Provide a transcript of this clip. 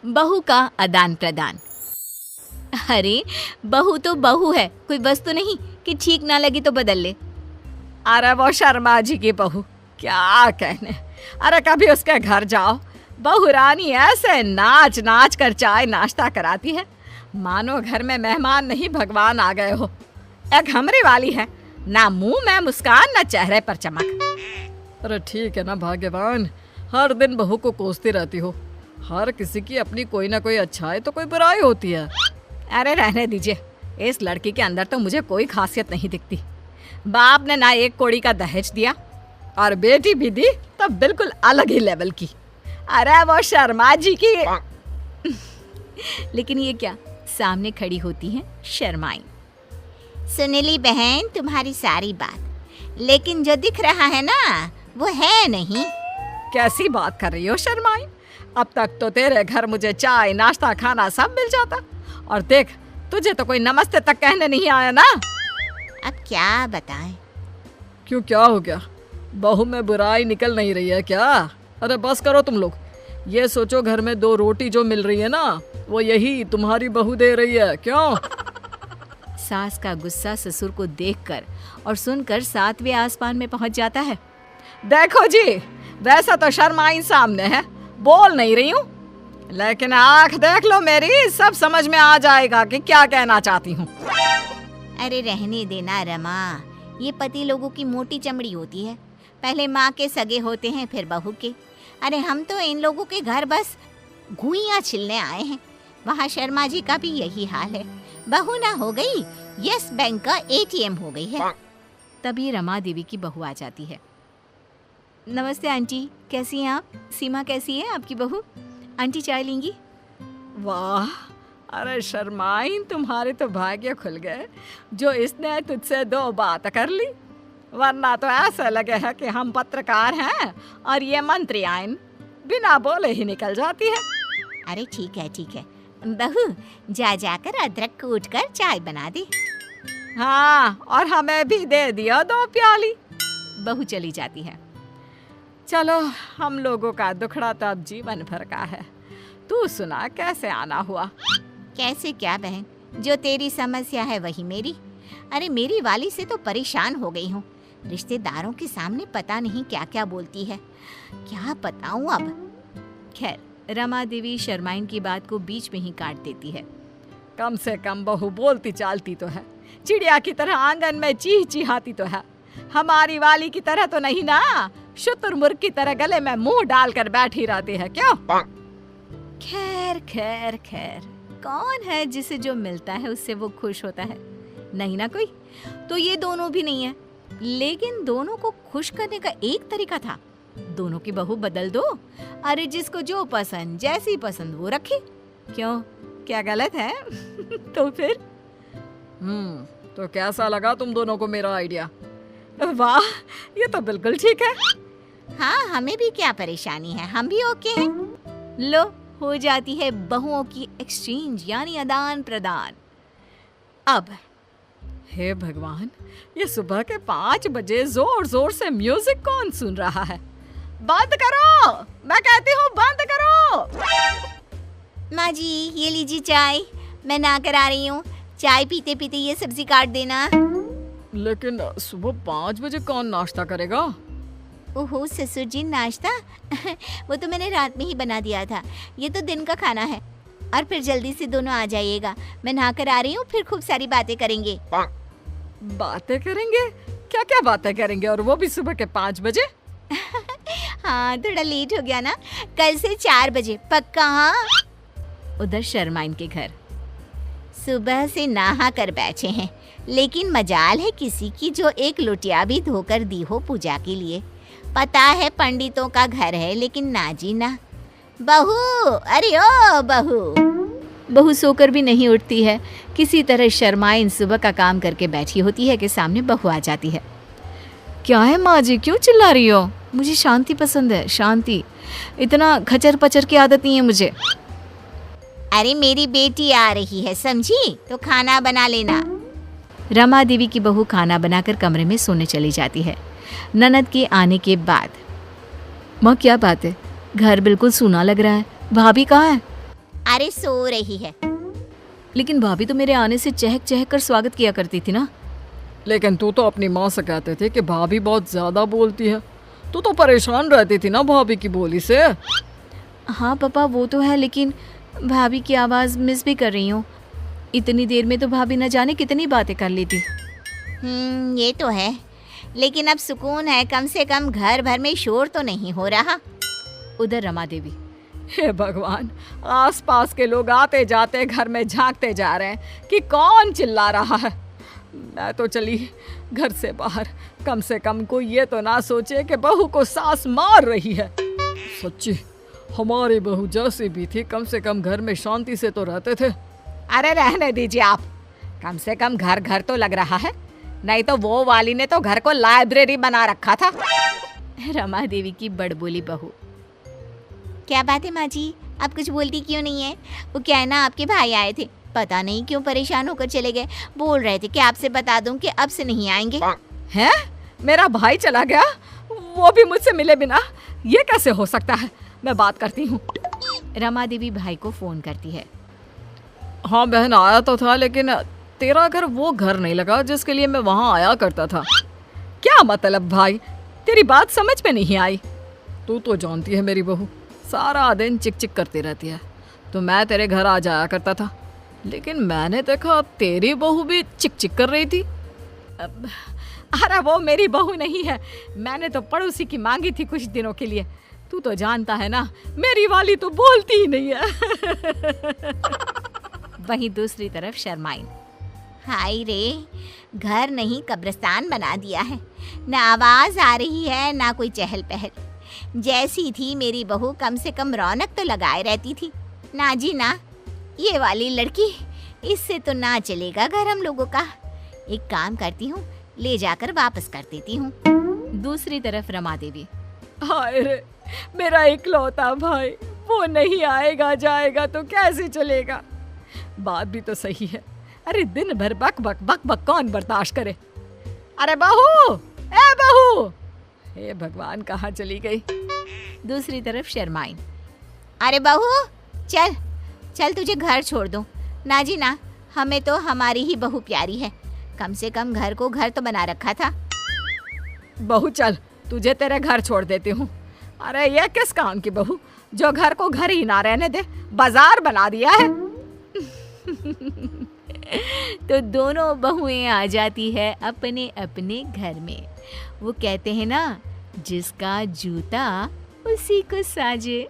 बहू का आदान प्रदान। अरे बहू तो बहू है, कोई वस्तु नहीं कि ठीक ना लगी तो बदल ले। अरे वो शर्मा जी की बहू, क्या कहने। अरे कभी उसके घर जाओ, बहू रानी ऐसे नाच नाच कर चाय नाश्ता कराती है, मानो घर में मेहमान नहीं भगवान आ गए हो। एक हमरी वाली है, ना मुंह में मुस्कान ना चेहरे पर चमक। अरे ठीक है ना भाग्यवान, हर दिन बहू को कोसती रहती हो। हर किसी की अपनी कोई ना कोई अच्छाई तो कोई बुराई होती है। अरे रहने दीजिए, इस लड़की के अंदर तो मुझे कोई खासियत नहीं दिखती। बाप ने ना एक कौड़ी का दहेज दिया और बेटी भी दी तो बिल्कुल अलग ही लेवल की। अरे वो शर्मा जी की। लेकिन ये क्या, सामने खड़ी होती हैं शर्माई। सुन ली बहन तुम्हारी सारी बात, लेकिन जो दिख रहा है ना वो है नहीं। कैसी बात कर रही हो शर्माई? अब तक तो तेरे घर मुझे चाय नाश्ता खाना सब मिल जाता, और देख तुझे तो कोई नमस्ते तक कहने नहीं आया ना। अब क्या बताएं? क्यों, क्या हो गया? बहू में बुराई निकल नहीं रही है क्या? अरे बस करो तुम लोग। ये सोचो घर में 2 रोटी जो मिल रही है ना, वो यही तुम्हारी बहू दे रही है। क्यों? सास का गुस्सा ससुर को देखकर और सुनकर 7वें आसमान में पहुंच जाता है। देखो जी, वैसा तो शर्माई सामने है, बोल नहीं रही हूँ, लेकिन आंख देख लो मेरी, सब समझ में आ जाएगा कि क्या कहना चाहती हूँ। अरे रहने देना रमा, ये पति लोगों की मोटी चमड़ी होती है। पहले माँ के सगे होते हैं, फिर बहू के। अरे हम तो इन लोगों के घर बस घुइयां छिलने आए हैं। वहाँ शर्मा जी का भी यही हाल है, बहू ना हो गई यस बैंक का ATM हो गई है। तभी रमा देवी की बहू आ जाती है। नमस्ते आंटी, कैसी हैं आप? सीमा कैसी है आपकी बहू? आंटी चाय लेंगी? वाह, अरे शर्माई तुम्हारे तो भाग्य खुल गए जो इसने तुझसे 2 बात कर ली, वरना तो ऐसा लगे है कि हम पत्रकार हैं और ये मंत्री आइन, बिना बोले ही निकल जाती है। अरे ठीक है बहू, जा जाकर अदरक कूट कर चाय बना दे। हाँ, और हमें भी दे दिया 2 प्याली। बहू चली जाती है। चलो, हम लोगों का दुखड़ा तो अब जीवन भर का है। तू सुना, कैसे आना हुआ? कैसे क्या बहन, जो तेरी समस्या है वही मेरी। अरे मेरी वाली से तो परेशान हो गई हूँ, रिश्तेदारों के सामने पता नहीं क्या क्या बोलती है, क्या बताऊँ अब। खैर, रमा देवी शर्माइन की बात को बीच में ही काट देती है। कम से कम बहू बोलती चालती तो है, चिड़िया की तरह आंगन में चीह चिहाती तो है। हमारी वाली की तरह तो नहीं ना, शुतुरमुर्ग की तरह गले में मुंह डालकर बैठी रहती है। क्यों? खैर खैर खैर, कौन है जिसे जो मिलता है उससे वो खुश होता है? नहीं ना कोई। तो ये दोनों भी नहीं है, लेकिन दोनों को खुश करने का एक तरीका था, दोनों की बहू बदल दो। अरे जिसको जो पसंद, जैसी पसंद वो रखे। क्यों, क्या गलत है? तो फिर तो कैसा लगा तुम दोनों को मेरा आइडिया? वाह, ये तो बिल्कुल ठीक है। हाँ, हमें भी क्या परेशानी है, हम भी ओके हैं। लो, हो जाती है बहुओं की एक्सचेंज, यानी आदान प्रदान। अब हे भगवान, ये सुबह के 5 बजे जोर जोर से म्यूजिक कौन सुन रहा है? बंद करो, मैं कहती हूँ बंद करो। माँ जी ये लीजिए चाय, मैं ना करा रही हूँ। चाय पीते पीते ये सब्जी काट देना। लेकिन सुबह 5 बजे कौन नाश्ता करेगा? ओहो ससुर जी, नाश्ता वो तो मैंने रात में ही बना दिया था, ये तो दिन का खाना है। और फिर जल्दी से दोनों आ जाइएगा, मैं नहा कर आ रही हूँ, फिर खूब सारी बातें करेंगे। बातें करेंगे? क्या क्या बातें करेंगे, और वो भी सुबह के 5 बजे? हाँ, थोड़ा लेट हो गया ना, कल से 4 बजे पक्का। हाँ। उधर शर्माइन के घर सुबह से नहा कर बैठे हैं, लेकिन मजाल है किसी की जो एक लोटिया भी धोकर दी हो पूजा के लिए। पता है पंडितों का घर है, लेकिन ना जी ना। बहू, अरे ओ बहू। बहू सोकर भी नहीं उठती है। किसी तरह शर्माइन सुबह का काम करके बैठी होती है कि सामने बहू आ जाती है। क्या है माँ जी, क्यों चिल्ला रही हो? मुझे शांति पसंद है, शांति। इतना खचर पचर की आदत नहीं है मुझे। अरे मेरी बेटी आ रही है, समझी? तो खाना बना लेना। रमा देवी की बहू खाना बनाकर कमरे में सोने चली जाती है। ननद के आने के बाद, माँ क्या बात है, घर बिल्कुल सूना लग रहा है, भाभी कहाँ है? अरे सो रही है। लेकिन भाभी तो मेरे आने से चहक चहक कर स्वागत किया करती थी ना। लेकिन तू तो अपनी माँ से कहते थे कि भाभी बहुत ज़्यादा बोलती है। तू तो परेशान रहती थी ना भाभी की बोली से। हाँ पापा वो तो है, लेकिन भाभी की आवाज़ मिस भी कर रही हूँ। इतनी देर में तो भाभी न जाने कितनी बातें कर लेती। ये तो है, लेकिन अब सुकून है, कम से कम घर भर में शोर तो नहीं हो रहा। उधर रमा देवी, हे भगवान, आसपास के लोग आते जाते घर में झांकते जा रहे हैं कि कौन चिल्ला रहा है। मैं तो चली घर से बाहर, कम से कम कोई ये तो ना सोचे कि बहू को सास मार रही है। सच्ची हमारी बहू जैसी भी थी, कम से कम घर में शांति से तो रहते थे। अरे रहने दीजिए आप, कम से कम घर घर तो लग रहा है, नहीं तो वो वाली ने तो घर को लाइब्रेरी बना रखा था। रमा देवी की बड़बोली बहू। क्या बात है माँ जी, आप कुछ बोलती क्यों नहीं है? वो क्या है ना, आपके भाई आए थे, पता नहीं क्यों परेशान होकर चले गए। बोल रहे थे कि आपसे बता दूं कि अब से नहीं आएंगे। हैं? मेरा भाई चला गया, वो भी मुझसे मिले बिना? ये कैसे हो सकता है? मैं बात करती हूँ। रमा देवी भाई को फोन करती है। हाँ बहन, आया तो था, लेकिन तेरा घर वो घर नहीं लगा जिसके लिए मैं वहाँ आया करता था। क्या मतलब भाई, तेरी बात समझ में नहीं आई। तू तो जानती है मेरी बहू सारा दिन चिक चिक करती रहती है, तो मैं तेरे घर आ जाया करता था, लेकिन मैंने देखा तेरी बहू भी चिक चिक कर रही थी। अरे वो मेरी बहू नहीं है, मैंने तो पड़ोसी की मांगी थी कुछ दिनों के लिए। तू तो जानता है ना, मेरी वाली तो बोलती ही नहीं है। वहीं दूसरी तरफ शर्माइन। हाय रे, घर नहीं कब्रिस्तान बना दिया है। ना आवाज आ रही है, ना कोई चहल पहल। जैसी थी मेरी बहू, कम से कम रौनक तो लगाए रहती थी। ना जी ना, ये वाली लड़की, इससे तो ना चलेगा घर हम लोगों का। एक काम करती हूँ, ले जाकर वापस कर देती हूँ। दूसरी तरफ रमा देवी। हाय रे, मेरा इकलौता भाई, वो नहीं आएगा जाएगा तो कैसे चलेगा? बात भी तो सही है। अरे दिन भर बक बक बक बक कौन बर्दाश्त करे? अरे बहू, ए बहू, हे भगवान, कहाँ चली गई? दूसरी तरफ शर्माइन। अरे बहू, चल चल, तुझे घर छोड़ दूँ। ना जी ना, हमें तो हमारी ही बहू प्यारी है। कम से कम घर को घर तो बना रखा था। बहू चल, तुझे तेरे घर छोड़ देती हूँ। अरे ये किस काम की बहू, जो घर को घर ही ना रहने दे, बाजार बना दिया है। तो दोनों बहुएं आ जाती है अपने अपने घर में। वो कहते हैं ना, जिसका जूता उसी को साजे।